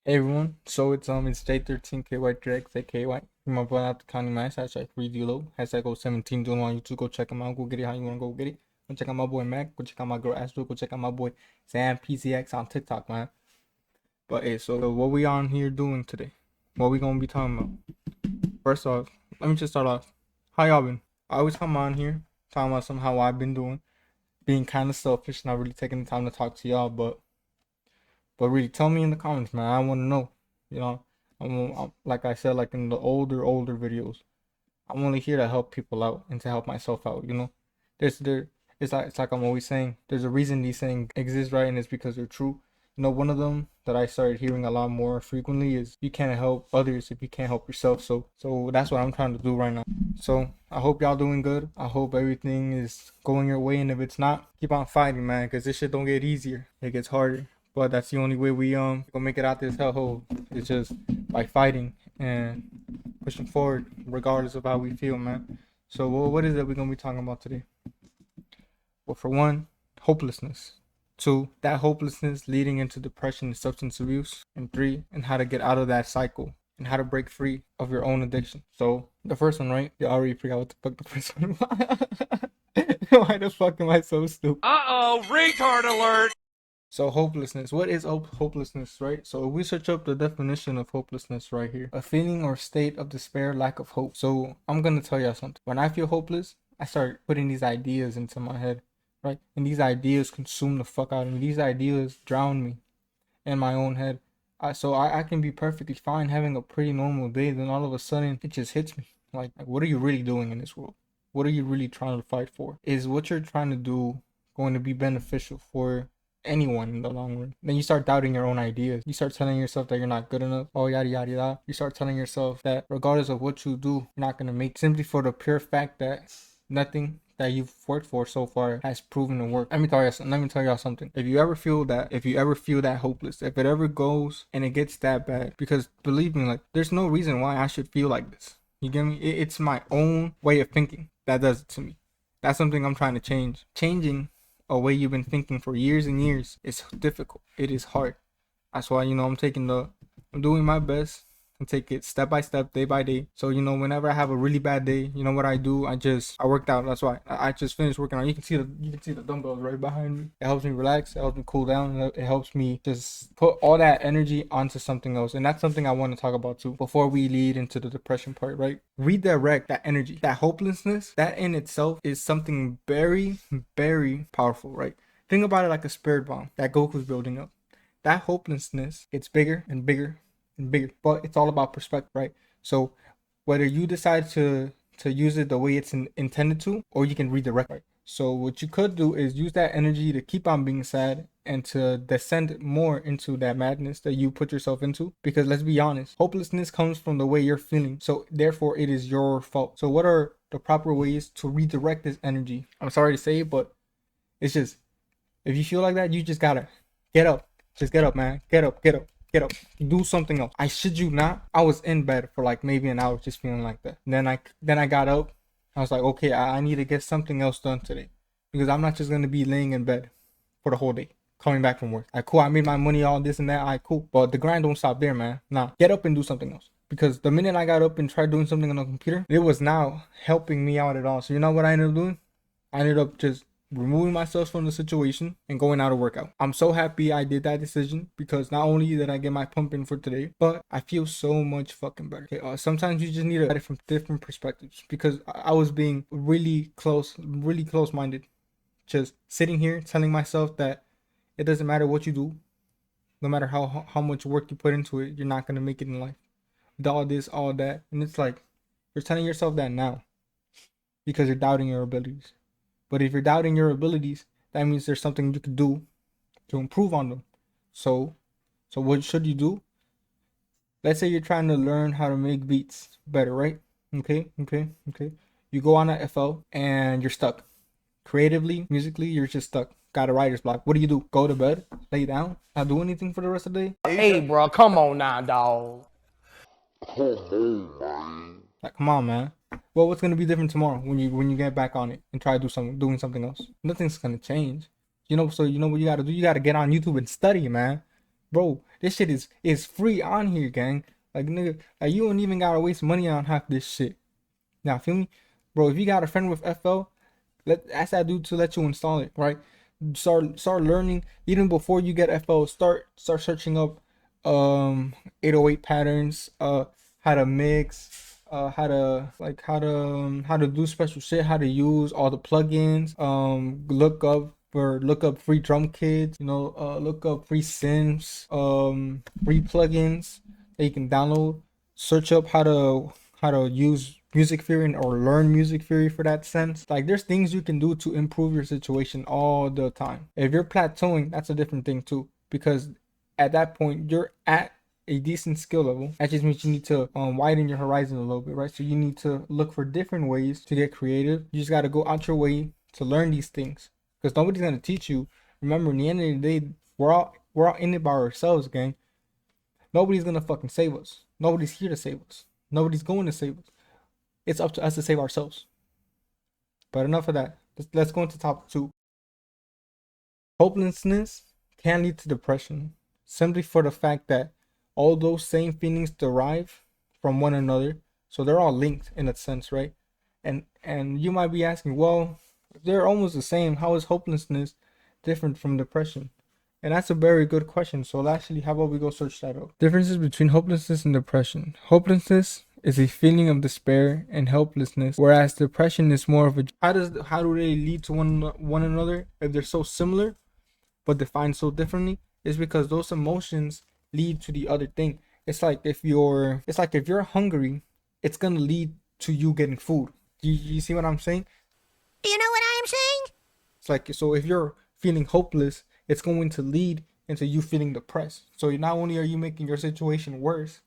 Hey everyone, so it's J13KY aka my boy out the county max, hashtag free D-Lo, hashtag 017 doing on YouTube. Go check him out, go get it how you wanna go get it. Go check out my boy Mac, go check out my girl Astro, go check out my boy Sam PZX on TikTok, man. But hey, so what we on here doing today? What we gonna be talking about? First off, let me just start off. How y'all been? I always come on here talking about how I've been doing, being kind of selfish, not really taking the time to talk to y'all, but really, tell me in the comments, man. I want to know. You know, I'm like I said, like in the older videos, I'm only here to help people out and to help myself out. You know, it's like I'm always saying. There's a reason these things exist, right? And it's because they're true. You know, one of them that I started hearing a lot more frequently is you can't help others if you can't help yourself. So that's what I'm trying to do right now. So I hope y'all doing good. I hope everything is going your way, and if it's not, keep on fighting, man, because this shit don't get easier. It gets harder. But that's the only way we gonna make it out this hellhole. It's just by fighting and pushing forward, regardless of how we feel, man. So what is it we're gonna be talking about today? Well, for one, hopelessness. Two, that hopelessness leading into depression and substance abuse. And three, and how to get out of that cycle and how to break free of your own addiction. So the first one, right? You already forgot what the fuck the first one was. Why the fuck am I so stupid? Uh-oh, retard alert! So hopelessness, what is hopelessness, right? So if we search up the definition of hopelessness right here, a feeling or state of despair, lack of hope. So I'm gonna tell y'all something. When I feel hopeless, I start putting these ideas into my head, right? And these ideas consume the fuck out of me. These ideas drown me in my own head. So I can be perfectly fine having a pretty normal day, then all of a sudden it just hits me. Like what are you really doing in this world? What are you really trying to fight for? Is what you're trying to do going to be beneficial for anyone in the long run? Then you start doubting your own ideas. You start telling yourself that you're not good enough. Oh, yada yada yada. You start telling yourself that regardless of what you do, you're not gonna make, simply for the pure fact that nothing that you've worked for so far has proven to work. Let me tell y'all something. If you ever feel that hopeless, if it ever goes and it gets that bad, because believe me, like there's no reason why I should feel like this. You get me? It's my own way of thinking that does it to me. That's something I'm trying to change. Changing a way you've been thinking for years and years is difficult. It is hard. That's why, I'm doing my best and take it step by step, day by day. So, whenever I have a really bad day, you know what I do? I worked out. That's why I just finished working out. You can see the dumbbells right behind me. It helps me relax. It helps me cool down. It helps me just put all that energy onto something else. And that's something I want to talk about too before we lead into the depression part, right? Redirect that energy, that hopelessness. That in itself is something very, very powerful, right? Think about it like a spirit bomb that Goku's building up. That hopelessness gets bigger and bigger and bigger, but it's all about perspective, right? So whether you decide to use it the way it's intended to, or you can redirect, right? So what you could do is use that energy to keep on being sad and to descend more into that madness that you put yourself into. Because let's be honest, hopelessness comes from the way you're feeling, so therefore it is your fault. So what are the proper ways to redirect this energy? I'm sorry to say it, but it's just, if you feel like that, you just gotta get up. Just get up, man. Get up. Do something else. I shit you not, I was in bed for like maybe an hour just feeling like that. And then I got up. I was like, okay, I need to get something else done today, because I'm not just gonna be laying in bed for the whole day coming back from work. Alright, cool, I made my money, all this and that. Alright, cool, but the grind don't stop there, man. Nah, get up and do something else. Because the minute I got up and tried doing something on the computer, it was now helping me out at all. So you know what I ended up doing? I ended up just removing myself from the situation and going out to workout. I'm so happy I did that decision, because not only did I get my pump in for today, but I feel so much fucking better. Okay, sometimes you just need to look at it from different perspectives, because I was being really close-minded, just sitting here telling myself that it doesn't matter what you do, no matter how much work you put into it, you're not gonna make it in life. With all this, all that, and it's like you're telling yourself that now because you're doubting your abilities. But if you're doubting your abilities, that means there's something you could do to improve on them. So what should you do? Let's say you're trying to learn how to make beats better, right? Okay. You go on a FL and you're stuck. Creatively, musically, you're just stuck. Got a writer's block. What do? Go to bed, lay down, not do anything for the rest of the day? Hey, bro, come on now, dog. Like, come on, man. Well, what's gonna be different tomorrow when you get back on it and try to doing something else? Nothing's gonna change. So you know what you gotta do? You gotta get on YouTube and study, man. Bro, this shit is free on here, gang. Like nigga, like you don't even gotta waste money on half this shit. Now feel me? Bro, if you got a friend with FL, ask that dude to let you install it, right? Start learning even before you get FL. Start searching up 808 patterns, how to mix, how to do special shit, how to use all the plugins, look up free drum kits, look up free synths, free plugins that you can download. Search up how to use music theory or learn music theory for that sense. Like there's things you can do to improve your situation all the time. If you're plateauing, that's a different thing too, because at that point you're at a decent skill level. That just means you need to widen your horizon a little bit, right? So you need to look for different ways to get creative. You just got to go out your way to learn these things, because nobody's going to teach you. Remember, in the end of the day, we're all in it by ourselves, gang. Nobody's gonna fucking save us. Nobody's here to save us. Nobody's going to save us. It's up to us to save ourselves. But enough of that. Let's go into topic 2. Hopelessness can lead to depression simply for the fact that all those same feelings derive from one another. So they're all linked in a sense, right? And you might be asking, well, if they're almost the same, how is hopelessness different from depression? And that's a very good question. So actually, how about we go search that out? Differences between hopelessness and depression. Hopelessness is a feeling of despair and helplessness, whereas depression is more of a how do they lead to one another if they're so similar but defined so differently? Is because those emotions lead to the other thing. It's like if you're hungry, it's gonna lead to you getting food. You see what I'm saying? You know what I'm saying? It's like, so if you're feeling hopeless, it's going to lead into you feeling depressed. So not only are you making your situation worse,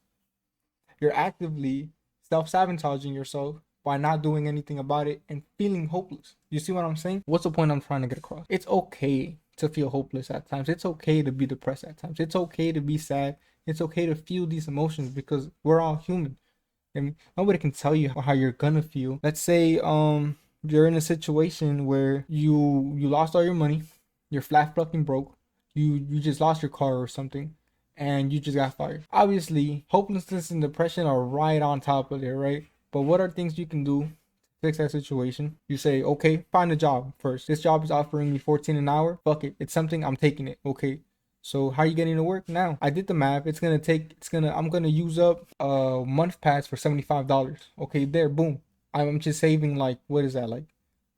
you're actively self-sabotaging yourself by not doing anything about it and feeling hopeless. You see what I'm saying? What's the point I'm trying to get across? It's okay to feel hopeless at times. It's okay to be depressed at times. It's okay to be sad. It's okay to feel these emotions because we're all human. And nobody can tell you how you're gonna feel. Let's say you're in a situation where you lost all your money, you're flat fucking broke, you just lost your car or something, and you just got fired. Obviously, hopelessness and depression are right on top of there, right? But what are things you can do to fix that situation? You say, okay, find a job first. This job is offering me 14 an hour. Fuck it. It's something, I'm taking it. Okay. So how are you getting to work now? I did the math. I'm gonna use up a month pass for $75. Okay, there, boom. I'm just saving like, what is that, like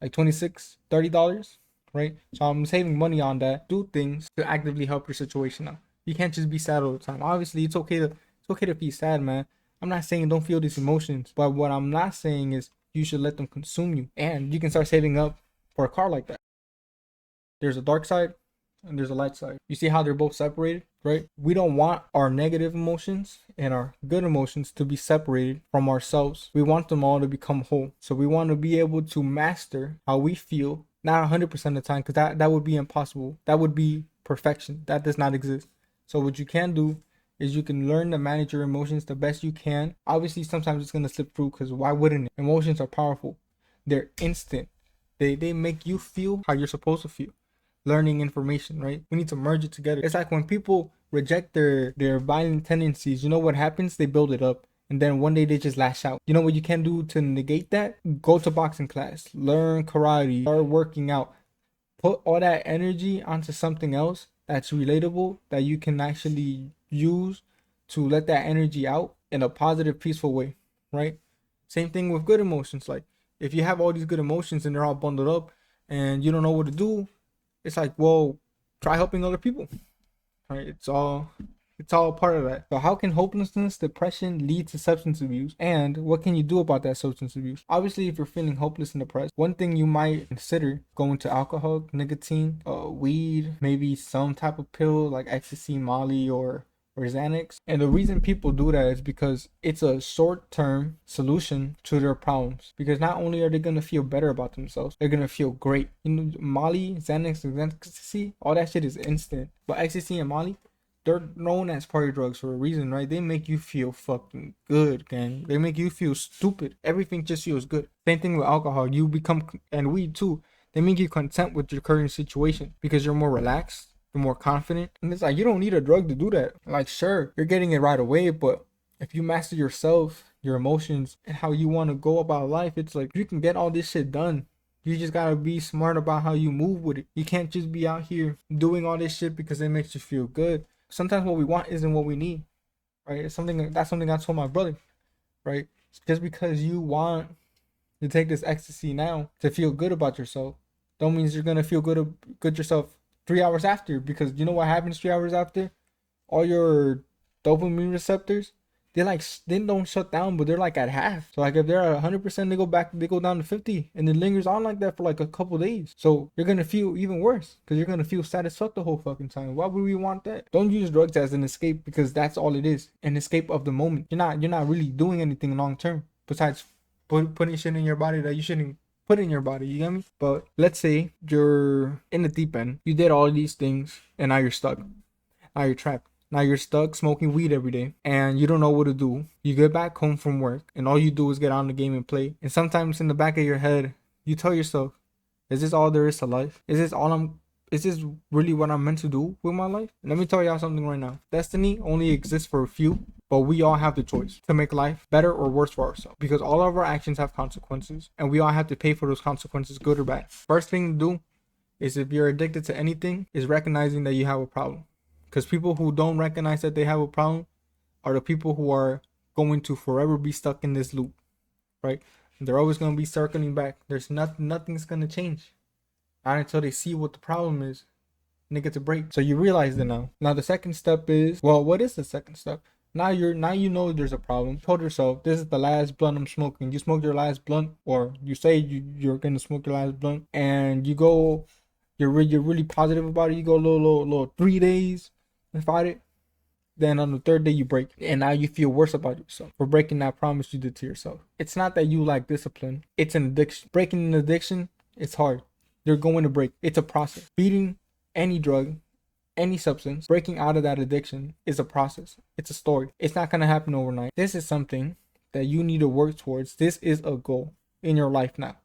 $26, $30, right? So I'm saving money on that. Do things to actively help your situation out. You can't just be sad all the time. Obviously, it's okay to be sad, man. I'm not saying don't feel these emotions, but what I'm not saying is you should let them consume you. And you can start saving up for a car like that. There's a dark side and there's a light side. You see how they're both separated, right? We don't want our negative emotions and our good emotions to be separated from ourselves. We want them all to become whole. So we want to be able to master how we feel, not 100% of the time, because that would be impossible. That would be perfection. That does not exist. So what you can do is you can learn to manage your emotions the best you can. Obviously, sometimes it's going to slip through, because why wouldn't it? Emotions are powerful. They're instant. They make you feel how you're supposed to feel. Learning information, right? We need to merge it together. It's like when people reject their violent tendencies, you know what happens? They build it up. And then one day they just lash out. You know what you can do to negate that? Go to boxing class. Learn karate. Start working out. Put all that energy onto something else that's relatable, that you can actually use to let that energy out in a positive, peaceful way, right? Same thing with good emotions. Like if you have all these good emotions and they're all bundled up and you don't know what to do, it's like, well, try helping other people, right? It's all part of that. So how can hopelessness, depression lead to substance abuse? And what can you do about that substance abuse? Obviously, if you're feeling hopeless and depressed, one thing you might consider going to alcohol, nicotine, weed, maybe some type of pill like ecstasy, Molly, or Xanax. And the reason people do that is because it's a short-term solution to their problems. Because not only are they going to feel better about themselves, they're going to feel great. You know, Molly, Xanax, ecstasy, all that shit is instant. But ecstasy and Molly, they're known as party drugs for a reason, right? They make you feel fucking good, gang. They make you feel stupid. Everything just feels good. Same thing with alcohol. You become, and weed too, they make you content with your current situation because you're more relaxed. the more confident. And it's like, you don't need a drug to do that. Like, sure, you're getting it right away, but if you master yourself, your emotions, and how you want to go about life, it's like you can get all this shit done. You just gotta be smart about how you move with it. You can't just be out here doing all this shit because it makes you feel good. Sometimes what we want isn't what we need, right? It's something that's something I told my brother, right? Just because you want to take this ecstasy now to feel good about yourself, don't mean you're gonna feel good yourself 3 hours after. Because you know what happens 3 hours after? All your dopamine receptors, they don't shut down, but they're like at half. So like if they're at 100%, they go down to 50, and it lingers on like that for like a couple days. So you're gonna feel even worse because you're gonna feel satisfied the whole fucking time. Why would we want that? Don't use drugs as an escape, because that's all it is, an escape of the moment. You're not really doing anything long term besides putting shit in your body that you shouldn't put in your body. You get me? But let's say you're in the deep end. You did all these things, and now you're stuck. Now you're trapped. Now you're stuck smoking weed every day and you don't know what to do. You get back home from work and all you do is get on the game and play. And sometimes in the back of your head, you tell yourself, is this all there is to life? Is this really what I'm meant to do with my life? And let me tell y'all something right now. Destiny only exists for a few, but we all have the choice to make life better or worse for ourselves, because all of our actions have consequences and we all have to pay for those consequences, good or bad. First thing to do is, if you're addicted to anything, is recognizing that you have a problem. Because people who don't recognize that they have a problem are the people who are going to forever be stuck in this loop, right? They're always going to be circling back. There's nothing's going to change. Not until they see what the problem is and they get to break. So you realize that now. Now the second step is, well, what is the second step? Now you know there's a problem. You told yourself, this is the last blunt I'm smoking. You smoke your last blunt, or you say you're going to smoke your last blunt, and you go, you're really positive about it. You go a little 3 days and fight it. Then on the third day you break, and now you feel worse about yourself for breaking that promise you did to yourself. It's not that you lack discipline, it's an addiction. Breaking an addiction, it's hard. You're going to break. It's a process. Beating any drug, any substance, breaking out of that addiction is a process. It's a story. It's not going to happen overnight. This is something that you need to work towards. This is a goal in your life now.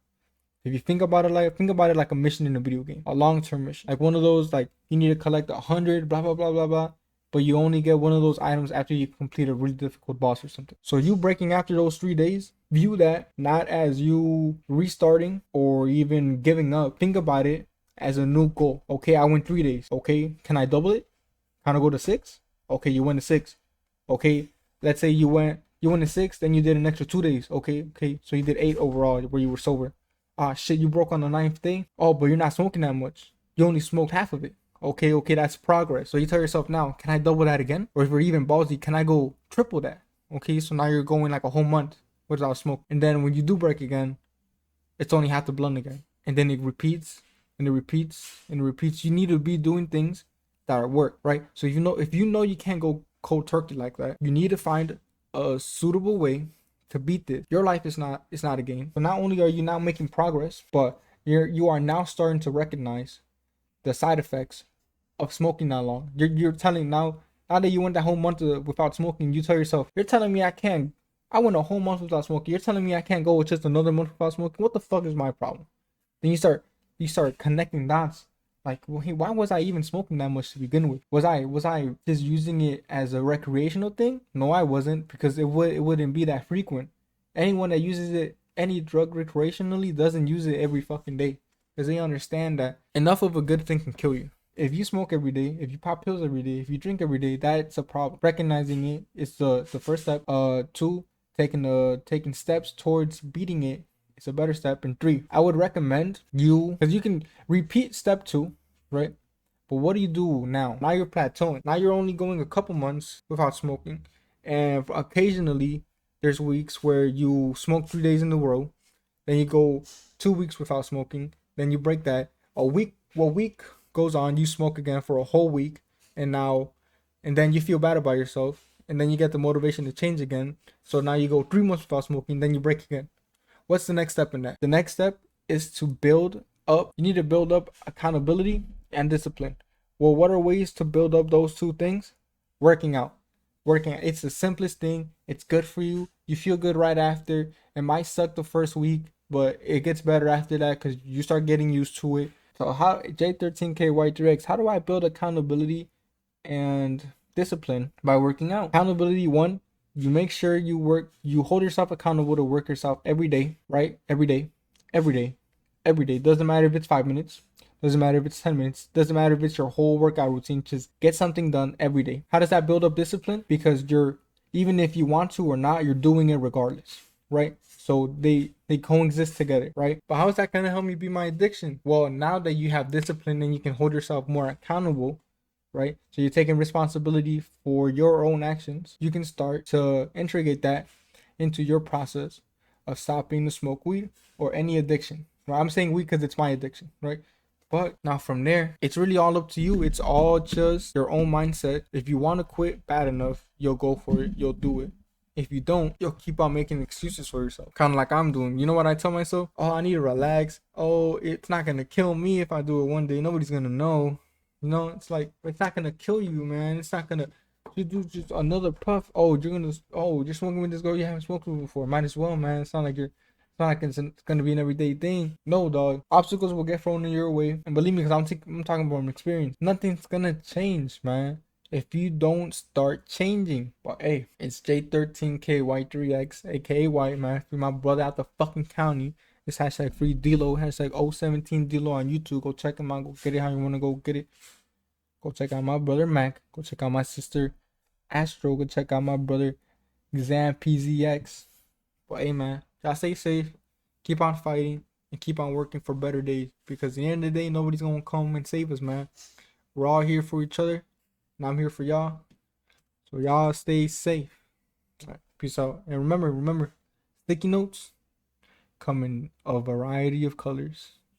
If you think about it like a mission in a video game, a long-term mission, like one of those, like you need to collect 100 blah blah blah blah blah, but you only get one of those items after you complete a really difficult boss or something. So you breaking after those 3 days, view that not as you restarting or even giving up. Think about it as a new goal. Okay, I went 3 days. Okay, can I double it? Can I go to 6? Okay, you went to 6. Okay, let's say you went to 6, then you did an extra 2 days. Okay, so you did 8 overall where you were sober. Ah, shit, you broke on the 9th day. Oh, but you're not smoking that much. You only smoked half of it. Okay, that's progress. So you tell yourself now, can I double that again? Or if you're even ballsy, can I go triple that? Okay, so now you're going like a whole month without smoke. And then when you do break again, it's only half the blunt again. And then it repeats and it repeats and it repeats. You need to be doing things that work, right? So if you know you can't go cold turkey like that, you need to find a suitable way to beat this. Your life is not a game. So not only are you now making progress, but you are now starting to recognize the side effects of smoking that long. You're telling now that you went that whole month without smoking, you tell yourself, you're telling me I went a whole month without smoking. You're telling me I can't go with just another month without smoking. What the fuck is my problem? Then you start connecting dots. Like, well, hey, why was I even smoking that much to begin with? Was I just using it as a recreational thing? No, I wasn't, because it wouldn't be that frequent. Anyone that uses any drug recreationally doesn't use it every fucking day, because they understand that enough of a good thing can kill you. If you smoke every day, if you pop pills every day, if you drink every day, that's a problem. Recognizing it is the first step. 2, taking steps towards beating it, it's a better step. And 3, I would recommend you, because you can repeat step 2, right? But what do you do now? Now you're plateauing. Now you're only going a couple months without smoking, and occasionally there's weeks where you smoke 3 days in a row, then you go 2 weeks without smoking, then you break that. A week goes on, you smoke again for a whole week, and then you feel bad about yourself, and then you get the motivation to change again. So now you go 3 months without smoking, then you break again. What's the next step in that? The next step is to build up. You need to build up accountability and discipline. Well, what are ways to build up those two things? Working out. It's the simplest thing. It's good for you. You feel good right after. It might suck the first week, but it gets better after that because you start getting used to it. So how J13KY3X, how do I build accountability and discipline? By working out. Accountability, one, you make sure you hold yourself accountable to work yourself every day, right? Every day, every day, every day. Doesn't matter if it's 5 minutes, doesn't matter if it's 10 minutes, doesn't matter if it's your whole workout routine. Just get something done every day. How does that build up discipline? Because even if you want to or not, you're doing it regardless, right? So they coexist together, right? But how is that gonna help me beat my addiction? Well, now that you have discipline and you can hold yourself more accountable, right? So you're taking responsibility for your own actions. You can start to integrate that into your process of stopping to smoke weed or any addiction. Right? I'm saying weed because it's my addiction, right? But now from there, it's really all up to you. It's all just your own mindset. If you want to quit bad enough, you'll go for it. You'll do it. If you don't, you'll keep on making excuses for yourself. Kind of like I'm doing. You know what I tell myself? Oh, I need to relax. Oh, it's not going to kill me if I do it one day. Nobody's going to know. You know, it's like, it's not going to kill you, man. It's not going to, you do just another puff. Oh, you're smoking with this girl you haven't smoked with before. Might as well, man. It's not like it's gonna be an everyday thing. No, dog. Obstacles will get thrown in your way, and believe me, because I'm talking about from experience. Nothing's gonna change, man, if you don't start changing. But hey, it's J13KY3X, aka White, man. Free my brother out the fucking county. It's hashtag free D-Lo, hashtag 017 D-Lo on YouTube. Go check him out. Go get it how you wanna go get it. Go check out my brother Mac. Go check out my sister Astro. Go check out my brother Xan PZX. But hey, man, y'all stay safe, keep on fighting, and keep on working for better days. Because at the end of the day, nobody's gonna come and save us, man. We're all here for each other, and I'm here for y'all. So y'all stay safe. All right, peace out. And remember, sticky notes come in a variety of colors.